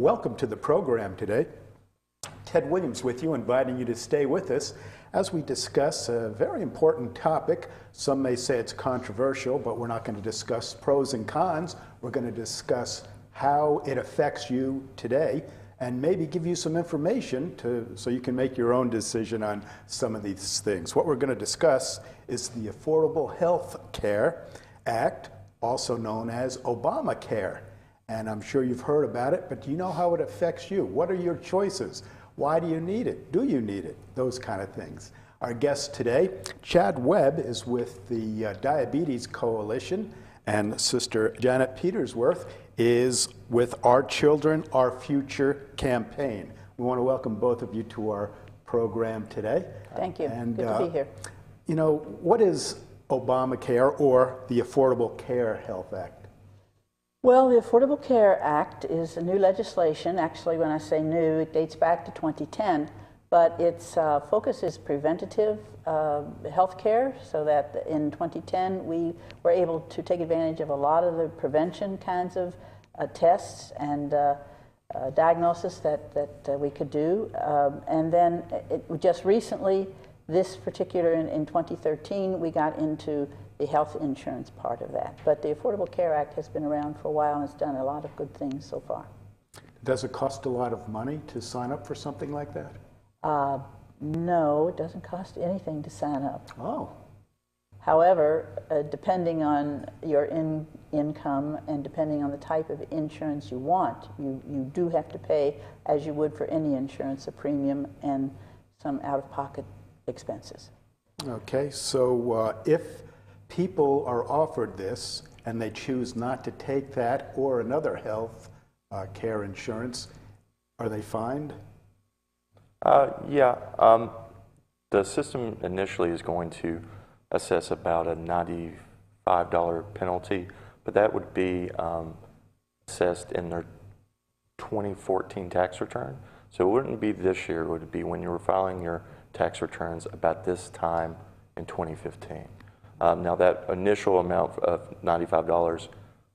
Welcome to the program today. Ted Williams with you, inviting you to stay with us as we discuss a very important topic. Some may say it's controversial, but we're not going to discuss pros and cons. We're going to discuss how it affects you today and maybe give you some information so you can make your own decision on some of these things. What we're going to discuss is the Affordable Health Care Act, also known as Obamacare. And I'm sure you've heard about it, but do you know how it affects you? What are your choices? Why do you need it? Do you need it? Those kind of things. Our guest today, Chad Webb, is with the Diabetes Coalition, and Sister Janet Petersworth is with Our Children, Our Future campaign. We want to welcome both of you to our program today. Thank you. And, good to be here. You know, what is Obamacare or the Affordable Care Health Act? Well, the Affordable Care Act is a new legislation. Actually, when I say new, it dates back to 2010, but its focus is preventative health care, so that in 2010 we were able to take advantage of a lot of the prevention kinds of tests and diagnosis that we could do. And then just recently, this particular, in 2013, we got into the health insurance part of that. But the Affordable Care Act has been around for a while and it's done a lot of good things so far. Does it cost a lot of money to sign up for something like that? No, it doesn't cost anything to sign up. Oh. However, depending on your income and depending on the type of insurance you want, you do have to pay, as you would for any insurance, a premium and some out-of-pocket expenses. Okay, so if people are offered this and they choose not to take that or another health care insurance, are they fined? Yeah. The system initially is going to assess about a $95 penalty, but that would be assessed in their 2014 tax return. So it wouldn't be this year, it would be when you were filing your tax returns about this time in 2015. Now that initial amount of $95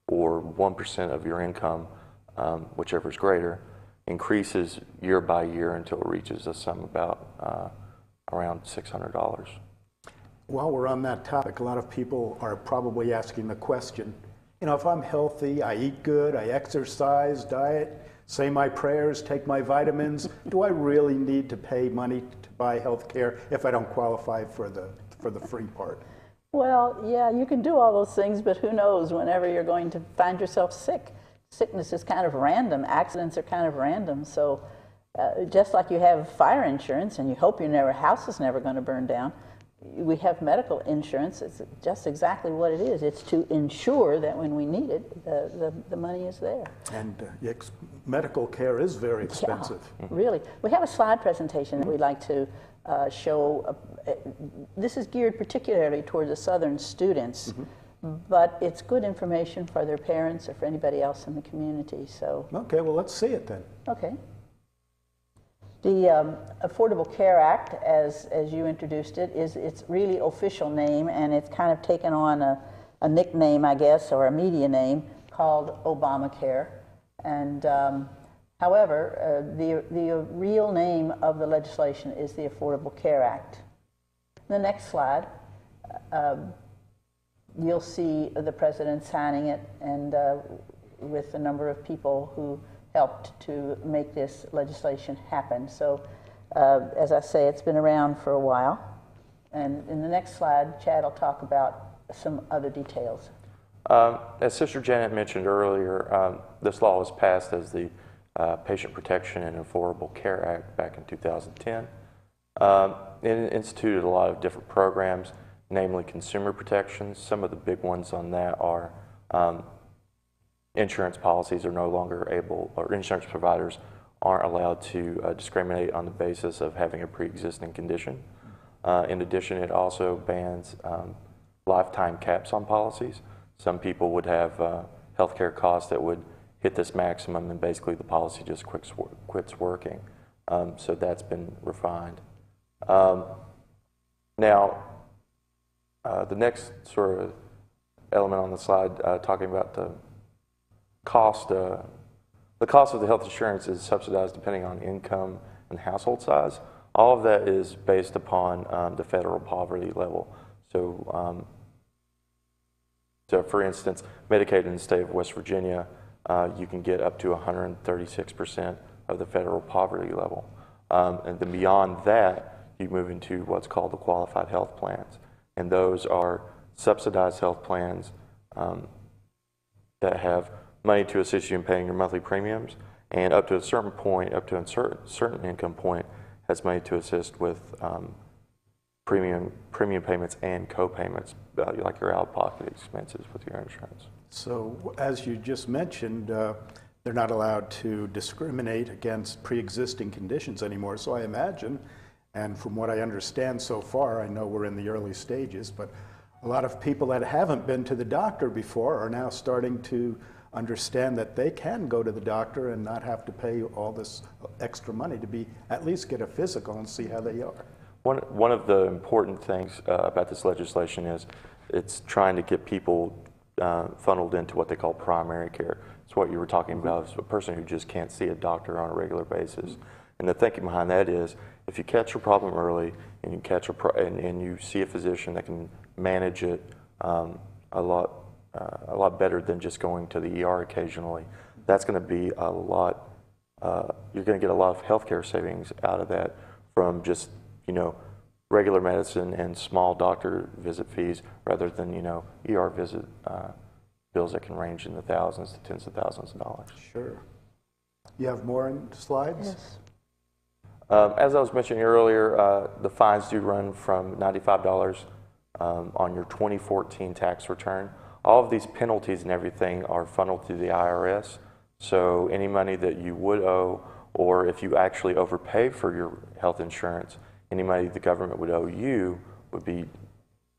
or 1% of your income, whichever is greater, increases year by year until it reaches a sum about around $600. While we're on that topic, a lot of people are probably asking the question, you know, if I'm healthy, I eat good, I exercise, diet, say my prayers, take my vitamins, do I really need to pay money to buy health care if I don't qualify for the free part? Well, yeah, you can do all those things, but who knows whenever you're going to find yourself sick. Sickness is kind of random. Accidents are kind of random. So just like you have fire insurance and you hope your house is never going to burn down, we have medical insurance. It's just exactly what it is. It's to ensure that when we need it, the money is there. And medical care is very expensive. Yeah, really. We have a slide presentation that we'd like to show. This is geared particularly toward the Southern students, but it's good information for their parents or for anybody else in the community. So. Okay, well, let's see it then. Okay. The Affordable Care Act, as you introduced it, is its really official name, and it's kind of taken on a nickname, I guess, or a media name called Obamacare. And however, the real name of the legislation is the Affordable Care Act. The next slide, you'll see the president signing it, and with a number of people who helped to make this legislation happen. So, as I say, it's been around for a while. And in the next slide, Chad will talk about some other details. As Sister Janet mentioned earlier, this law was passed as the Patient Protection and Affordable Care Act back in 2010. It instituted a lot of different programs, namely consumer protections. Some of the big ones on that are insurance policies are no longer able, or insurance providers aren't allowed to discriminate on the basis of having a pre-existing condition. In addition, it also bans lifetime caps on policies. Some people would have healthcare costs that would hit this maximum and basically the policy just quits working. So that's been refined. Now, the next sort of element on the slide talking about the cost, the cost of the health insurance is subsidized depending on income and household size. All of that is based upon the federal poverty level. So, so for instance, Medicaid in the state of West Virginia, you can get up to 136% of the federal poverty level. And then beyond that, you move into what's called the qualified health plans. And those are subsidized health plans that have money to assist you in paying your monthly premiums, and up to a certain point, up to a certain income point, has money to assist with premium payments and co-payments, like your out-of-pocket expenses with your insurance. So as you just mentioned, they're not allowed to discriminate against pre-existing conditions anymore. So I imagine, and from what I understand so far, I know we're in the early stages, but a lot of people that haven't been to the doctor before are now starting to understand that they can go to the doctor and not have to pay all this extra money to at least get a physical and see how they are. One of the important things about this legislation is it's trying to get people funneled into what they call primary care. It's what you were talking about, is a person who just can't see a doctor on a regular basis. And the thinking behind that is, if you catch a problem early and you catch and you see a physician that can manage it a lot better than just going to the ER occasionally, that's going to be a lot. You're going to get a lot of healthcare savings out of that from just regular medicine and small doctor visit fees, rather than ER visit bills that can range in the thousands to tens of thousands of dollars. Sure. You have more in slides? Yes. As I was mentioning earlier, the fines do run from $95 on your 2014 tax return. All of these penalties and everything are funneled through the IRS. So any money that you would owe, or if you actually overpay for your health insurance, any money the government would owe you would be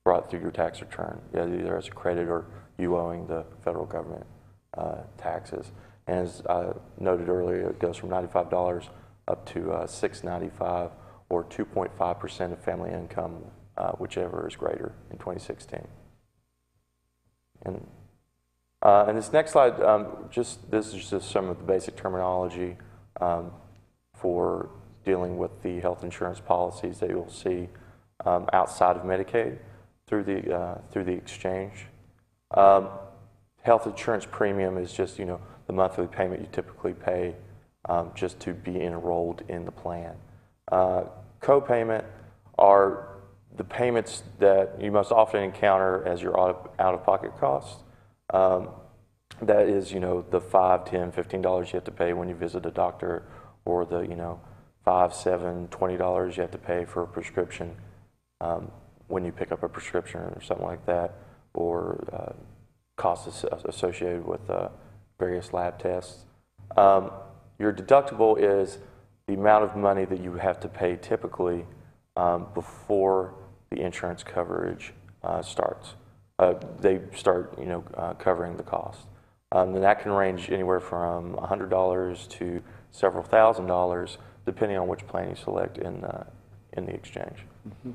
brought through your tax return, either as a credit or you owing the federal government taxes. And as I noted earlier, it goes from $95 up to $695, or 2.5% of family income, whichever is greater in 2016. And this next slide, this is just some of the basic terminology for dealing with the health insurance policies that you'll see outside of Medicaid through the exchange. Health insurance premium is just the monthly payment you typically pay just to be enrolled in the plan. Co-payment are the payments that you most often encounter as your out-of-pocket costs. That is, the $5, $10, $15 you have to pay when you visit a doctor, or the $5, $7, $20 you have to pay for a prescription when you pick up a prescription or something like that, or costs associated with various lab tests. Your deductible is the amount of money that you have to pay typically before the insurance coverage starts. They start, covering the cost. And that can range anywhere from $100 to several $1,000s, depending on which plan you select in the exchange. Mm-hmm.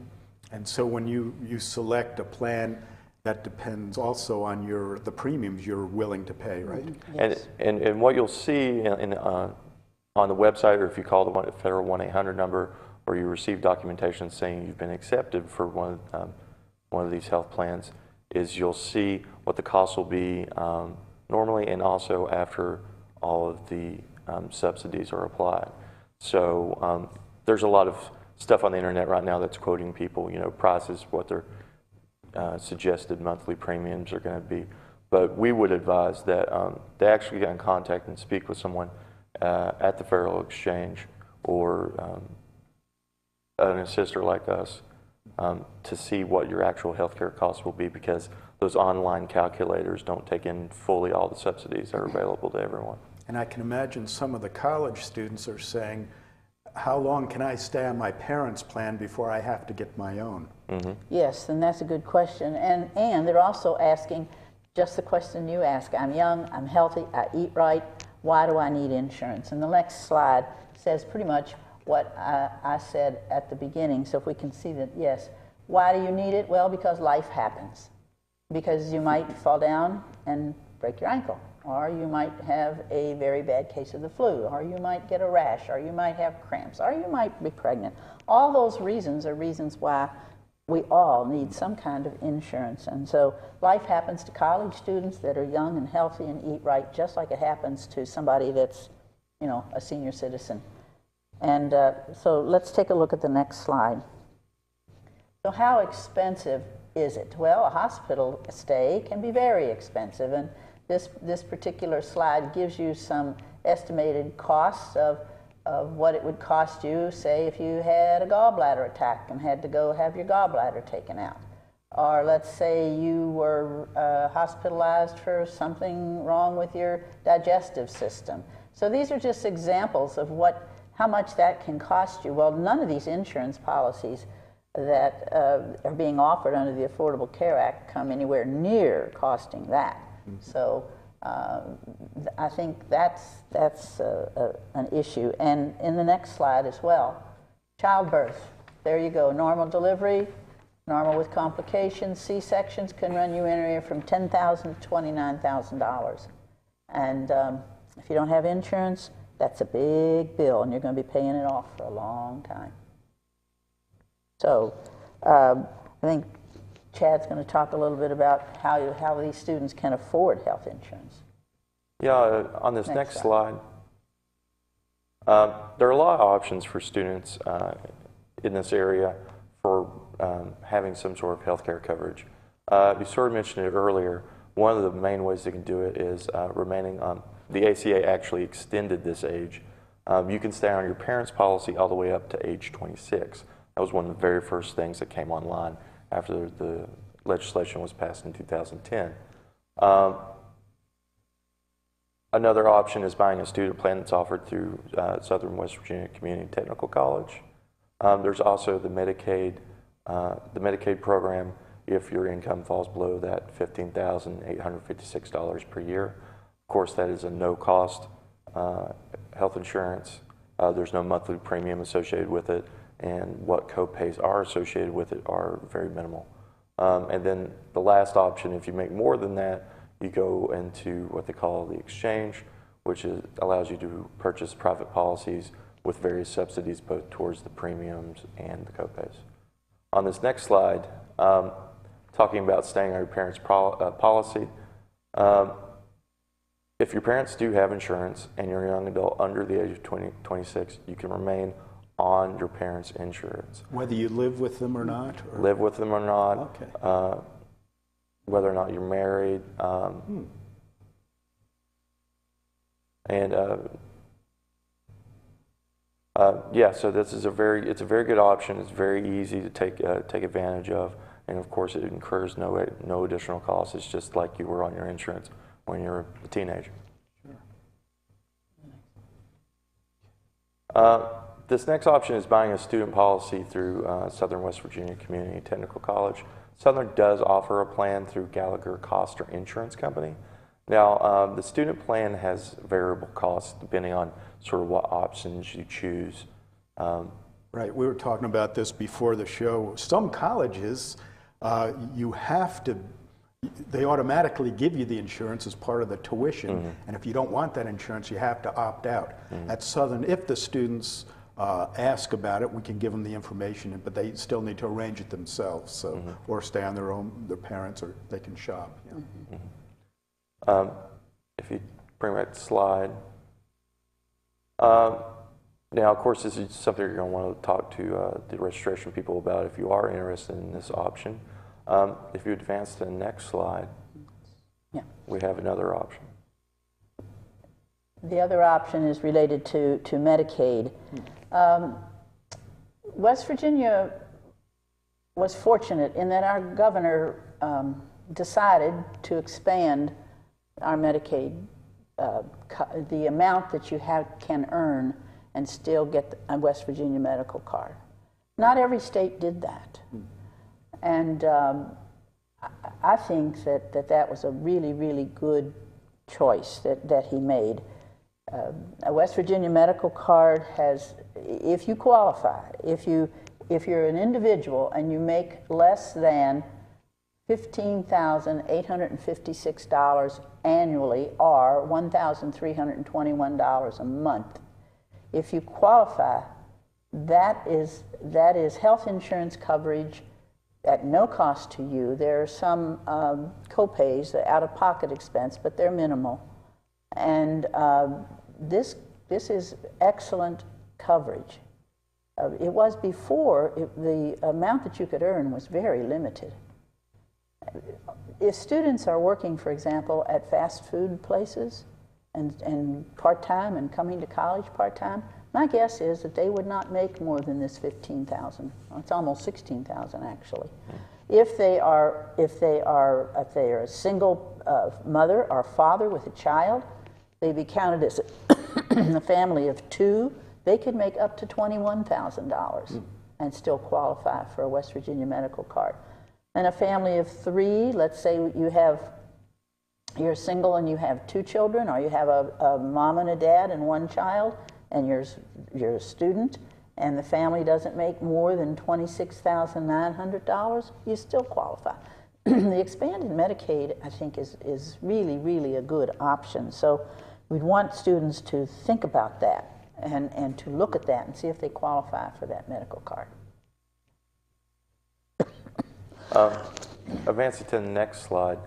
And so when you select a plan, that depends also on the premiums you're willing to pay, right? Yes. And what you'll see on the website, or if you call the federal 1-800 number, or you receive documentation saying you've been accepted for one of these health plans, is you'll see what the cost will be normally, and also after all of the subsidies are applied. So there's a lot of stuff on the internet right now that's quoting people, prices, what their suggested monthly premiums are going to be. But we would advise that they actually get in contact and speak with someone at the Federal Exchange, or an assister like us, to see what your actual healthcare costs will be, because those online calculators don't take in fully all the subsidies that are available to everyone. And I can imagine some of the college students are saying, how long can I stay on my parents' plan before I have to get my own? Mm-hmm. Yes, and that's a good question. And they're also asking just the question you ask. I'm young, I'm healthy, I eat right, why do I need insurance? And the next slide says pretty much what I said at the beginning. So if we can see that, yes. Why do you need it? Well, because life happens. Because you might fall down and break your ankle. or you might have a very bad case of the flu, or you might get a rash, or you might have cramps, or you might be pregnant. All those reasons are reasons why we all need some kind of insurance. And so life happens to college students that are young and healthy and eat right, just like it happens to somebody that's, you know, a senior citizen. And so let's take a look at the next slide. So how expensive is it? Well, a hospital stay can be very expensive, and this particular slide gives you some estimated costs of what it would cost you, say, if you had a gallbladder attack and had to go have your gallbladder taken out. Or let's say you were hospitalized for something wrong with your digestive system. So these are just examples of how much that can cost you. Well, none of these insurance policies that are being offered under the Affordable Care Act come anywhere near costing that. Mm-hmm. So I think that's an issue. And in the next slide as well, childbirth. There you go, normal delivery, normal with complications. C-sections can run you anywhere from $10,000 to $29,000. And if you don't have insurance, that's a big bill, and you're going to be paying it off for a long time. So I think Chad's going to talk a little bit about how these students can afford health insurance. Yeah, on this next slide, there are a lot of options for students in this area for having some sort of health care coverage. You sort of mentioned it earlier. One of the main ways they can do it is remaining on, the ACA actually extended this age. You can stay on your parents' policy all the way up to age 26. That was one of the very first things that came online after the legislation was passed in 2010. Another option is buying a student plan that's offered through Southern West Virginia Community Technical College. There's also the Medicaid program if your income falls below that $15,856 per year. Of course, that is a no-cost health insurance. There's no monthly premium associated with it, and what co-pays are associated with it are very minimal. And then the last option, if you make more than that, you go into what they call the exchange, which allows you to purchase private policies with various subsidies both towards the premiums and the co-pays. On this next slide, talking about staying on your parents' policy, if your parents do have insurance and you're a young adult under the age of 26, you can remain on your parents' insurance. Whether you live with them or not? Or? Live with them or not. Okay. Whether or not you're married. And yeah, so this is it's a very good option. It's very easy to take advantage of, and of course it incurs no additional cost. It's just like you were on your insurance when you're a teenager. Sure. This next option is buying a student policy through Southern West Virginia Community Technical College. Southern does offer a plan through Gallagher Coster Insurance Company. Now, the student plan has variable costs depending on sort of what options you choose. Right, we were talking about this before the show. Some colleges, they automatically give you the insurance as part of the tuition, mm-hmm. and if you don't want that insurance, you have to opt out. Mm-hmm. At Southern, if the students ask about it, we can give them the information, but they still need to arrange it themselves, so mm-hmm. or stay on their parents, or they can shop. Yeah. Mm-hmm. If you bring back the slide. Now, of course, this is something you're going to want to talk to the registration people about if you are interested in this option. If you advance to the next slide, yeah. We have another option. The other option is related to Medicaid. West Virginia was fortunate in that our governor decided to expand our Medicaid, the amount that you can earn and still get a West Virginia medical card. Not every state did that. And I think that was a really, really good choice that he made. A West Virginia medical card has, if you qualify, if you're an individual and you make less than $15,856 annually, or $1,321 a month. If you qualify, that is health insurance coverage at no cost to you. There are some co-pays, out-of-pocket expense, but they're minimal. And this is excellent coverage. It was before, the amount that you could earn was very limited. If students are working, for example, at fast food places and part-time and coming to college part-time, my guess is that they would not make more than this $15,000. It's almost $16,000 actually. If they are a single mother or father with a child, they'd be counted as a family of two. They could make up to $21,000 and still qualify for a West Virginia medical card. And a family of three, let's say you're single and you have two children, or you have a mom and a dad and one child, and you're a student, and the family doesn't make more than $26,900, you still qualify. The expanded Medicaid, I think, is really, really a good option. So we'd want students to think about that and to look at that and see if they qualify for that medical card. Advancing to the next slide.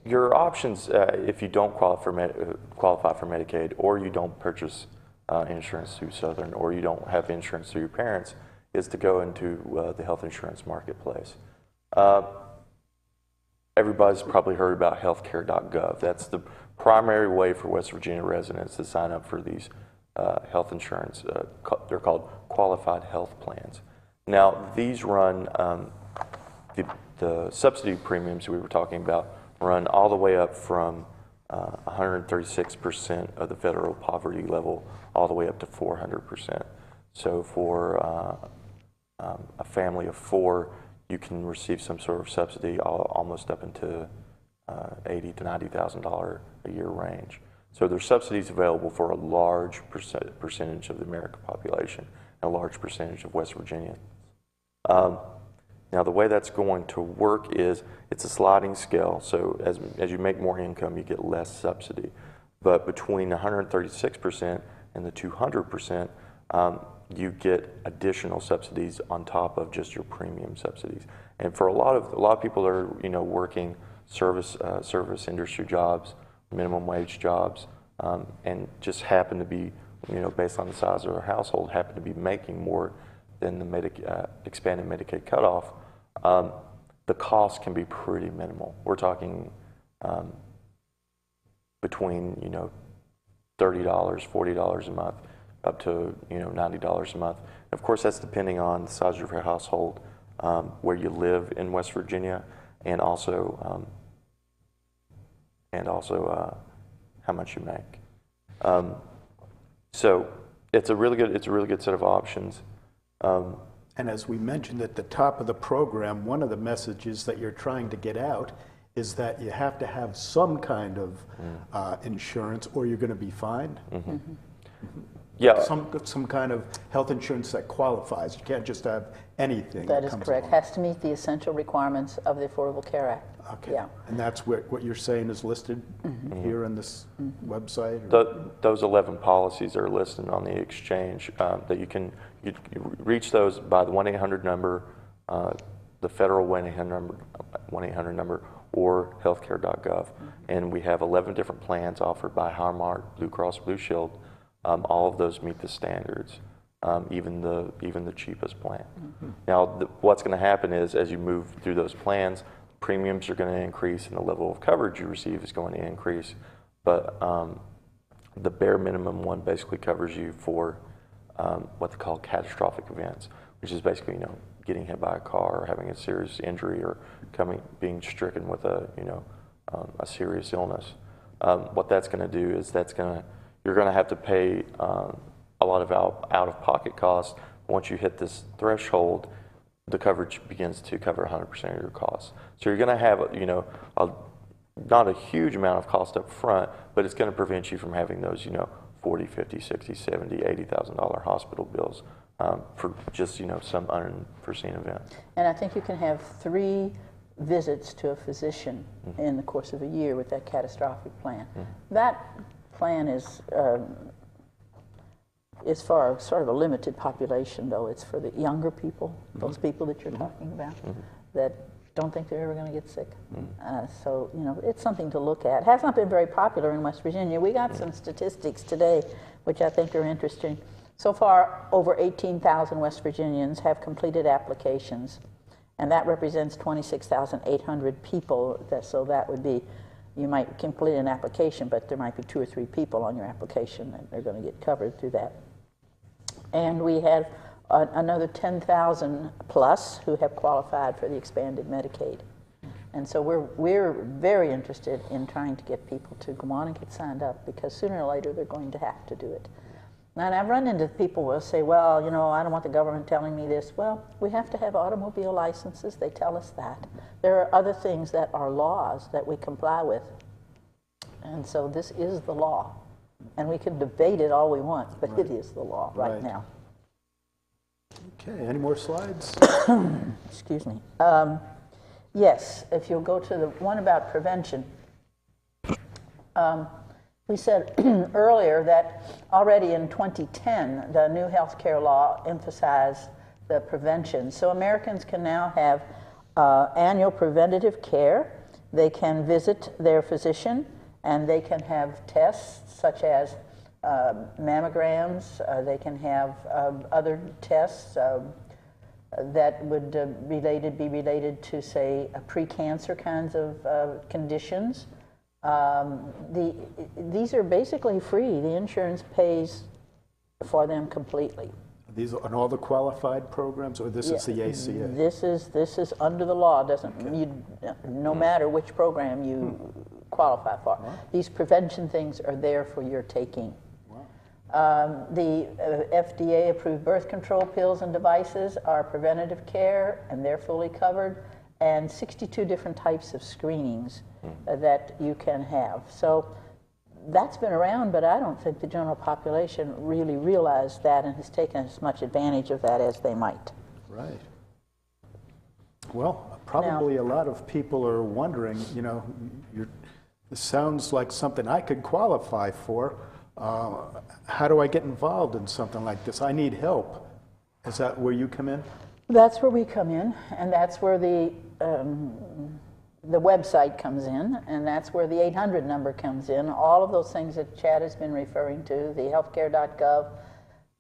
Your options, if you don't qualify for Medicaid, or you don't purchase insurance through Southern, or you don't have insurance through your parents, is to go into the health insurance marketplace. Everybody's probably heard about healthcare.gov. That's the primary way for West Virginia residents to sign up for these health insurance. They're called qualified health plans. Now, these run, the subsidy premiums we were talking about run all the way up from 136% of the federal poverty level all the way up to 400%. So for a family of four, you can receive some sort of subsidy almost up into $80,000 to $90,000 a year range. So there's subsidies available for a large percentage of the American population and a large percentage of West Virginians. Now, the way that's going to work is it's a sliding scale. So as you make more income, you get less subsidy. But between 136% and the 200%, you get additional subsidies on top of just your premium subsidies. And for a lot of people that are working service industry jobs, minimum wage jobs, and just happen to be based on the size of their household, happen to be making more than the expanded Medicaid cutoff, the cost can be pretty minimal. We're talking between $30, $40 a month, up to $90 a month. And of course, that's depending on the size of your household, where you live in West Virginia, and also how much you make. So it's a really good set of options. And as we mentioned at the top of the program, one of the messages that you're trying to get out is that you have to have some kind of insurance, or you're going to be fined. Mm-hmm. Yeah, some kind of health insurance that qualifies. You can't just have anything. That is correct. Has to meet the essential requirements of the Affordable Care Act. Okay. Yeah. And that's what you're saying is listed here on this website? Those 11 policies are listed on the exchange. That you reach those by the 1-800 number, the federal 1-800 number, or healthcare.gov. And we have 11 different plans offered by Highmark, Blue Cross Blue Shield. All of those meet the standards, even the cheapest plan. Now, what's going to happen is, as you move through those plans, premiums are going to increase and the level of coverage you receive is going to increase. But the bare minimum one basically covers you for what they call catastrophic events, which is basically getting hit by a car, or having a serious injury, or being stricken with a serious illness. What that's going to do is you're going to have to pay a lot of out-of-pocket costs. Once you hit this threshold, the coverage begins to cover 100% of your costs. So you're going to have not a huge amount of cost up front, but it's going to prevent you from having those $40,000, $50,000, $60,000, $70,000, $80,000 hospital bills for just some unforeseen event. And I think you can have 3 visits to a physician in the course of a year with that catastrophic plan. That plan is for sort of a limited population, though. It's for the younger people, those people that you're talking about, that don't think they're ever going to get sick. So, you know, it's something to look at. It has not been very popular in West Virginia. We got some statistics today, which I think are interesting. So far, over 18,000 West Virginians have completed applications, and that represents 26,800 people. So that would be, you might complete an application, but there might be 2 or 3 people on your application that are going to get covered through that. And we have another 10,000 plus who have qualified for the expanded Medicaid. And so we're very interested in trying to get people to go on and get signed up, because sooner or later they're going to have to do it. And I've run into people who will say, well, you know, I don't want the government telling me this. Well, we have to have automobile licenses. They tell us that. There are other things that are laws that we comply with. And so this is the law. And we can debate it all we want, but it is the law right now. Okay, any more slides? Excuse me. Yes, if you'll go to the one about prevention. We said earlier that already in 2010, the new health care law emphasized the prevention. So Americans can now have annual preventative care. They can visit their physician, and they can have tests such as mammograms. They can have other tests that would be related to, say, pre-cancer kinds of conditions. These are basically free. The insurance pays for them completely. These are on all the qualified programs, or this is the ACA? This is under the law. No matter which program you qualify for. These prevention things are there for your taking. The FDA-approved birth control pills and devices are preventative care, and they're fully covered, and 62 different types of screenings that you can have. So that's been around, but I don't think the general population really realized that and has taken as much advantage of that as they might. Right. Well, probably a lot of people are wondering, you know, this sounds like something I could qualify for. How do I get involved in something like this? I need help. Is that where you come in? That's where we come in, and that's where the website comes in, and that's where the 800 number comes in. All of those things that Chad has been referring to, the healthcare.gov.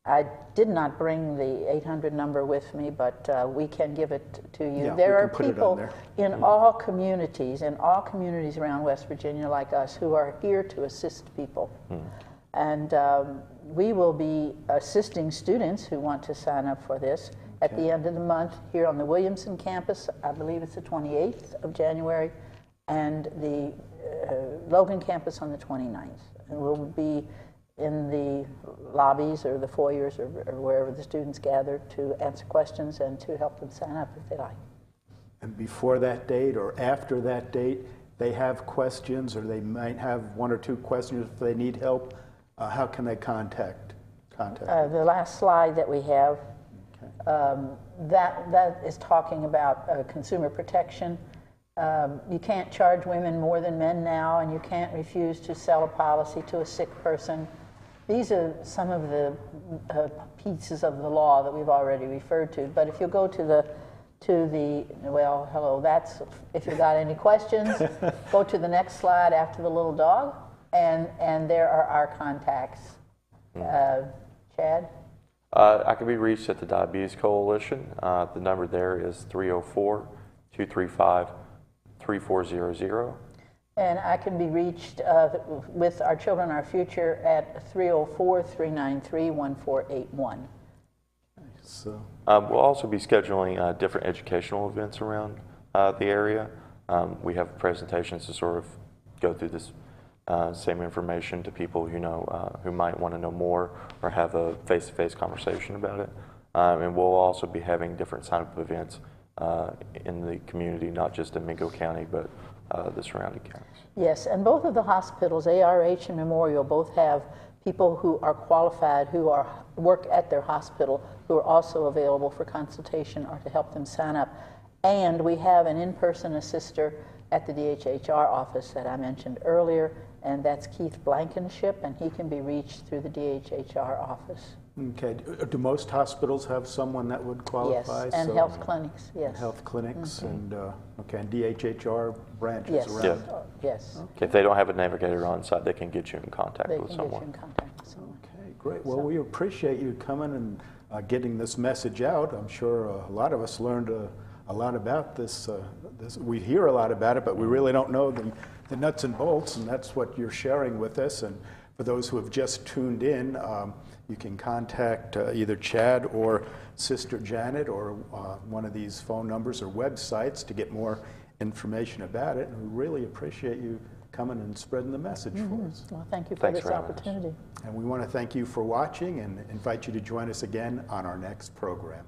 I did not bring the 800 number with me, but we can give it to you. Yeah, there are people in all communities around West Virginia like us who are here to assist people. And we will be assisting students who want to sign up for this at the end of the month here on the Williamson campus. I believe it's the 28th of January, and the Logan campus on the 29th. And we'll be in the lobbies or the foyers or wherever the students gather to answer questions and to help them sign up if they like. And before that date or after that date, they have questions, or they might have 1 or 2 questions if they need help. How can they contact the last slide that we have, that is talking about consumer protection. You can't charge women more than men now, and you can't refuse to sell a policy to a sick person. These are some of the pieces of the law that we've already referred to. But if you go to the well, hello, that's, if you've got any questions, go to the next slide after the little dog, and there are our contacts. Chad? I can be reached at the Diabetes Coalition. The number there is 304-235-3400. And I can be reached with Our Children, Our Future at 304-393-1481. So we'll also be scheduling different educational events around the area. We have presentations to sort of go through this same information to people who might want to know more or have a face-to-face conversation about it. And we'll also be having different sign-up events in the community, not just in Mingo County, but the surrounding counties. Yes, and both of the hospitals, ARH and Memorial, both have people who are qualified, who work at their hospital, who are also available for consultation or to help them sign up. And we have an in-person assister at the DHHR office that I mentioned earlier, and that's Keith Blankenship, and he can be reached through the DHHR office. Okay. Do most hospitals have someone that would qualify? Yes, and So- health clinics, yes. Health clinics and, okay, and DHHR branches Yes, around? yes. If they don't have a navigator on site, they can get you in contact They with can get you someone. in contact with someone. Okay, great. Well, we appreciate you coming and getting this message out. I'm sure a lot of us learned a lot about this. We hear a lot about it, but we really don't know the nuts and bolts, and that's what you're sharing with us. And for those who have just tuned in, you can contact either Chad or Sister Janet or one of these phone numbers or websites to get more information about it. And we really appreciate you coming and spreading the message for us. Well, thank you for Thanks this for having us. opportunity. And we want to thank you for watching and invite you to join us again on our next program.